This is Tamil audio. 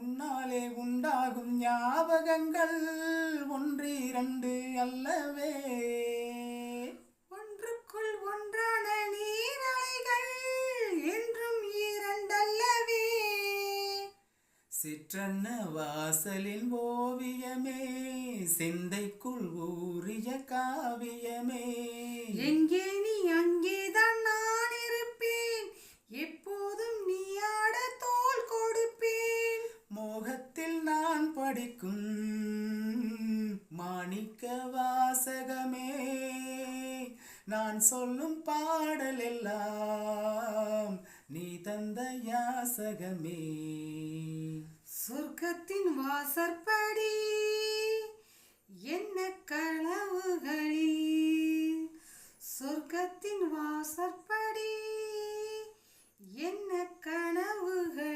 உன்னாலே உண்டாகும் ஞாபகங்கள் ஒன்றிரண்டு அல்லவே. ஒன்றுக்குள் ஒன்றான நீரலைகள் என்றும் இரண்டல்லவே. சிற்றன்ன வாசலின் ஓவியமே, சிந்தைக்குள் ஊறிய காவியமே. எங்கே நீ அங்கேதான் நான் இருப்பேன், எப்போதும் நீ ஆட தோள் கொடுப்பேன். மோகத்தில் நான் படிக்கும் மாணிக்க வாசகமே, நான் சொல்லும் பாடல் எல்லாம் நீ தந்த யாசகமே. சொர்க்கத்தின் வாசற்படி என்ன கனவுகளில், சொர்க்கத்தின் வாசற்படி என்ன கனவுகளில்.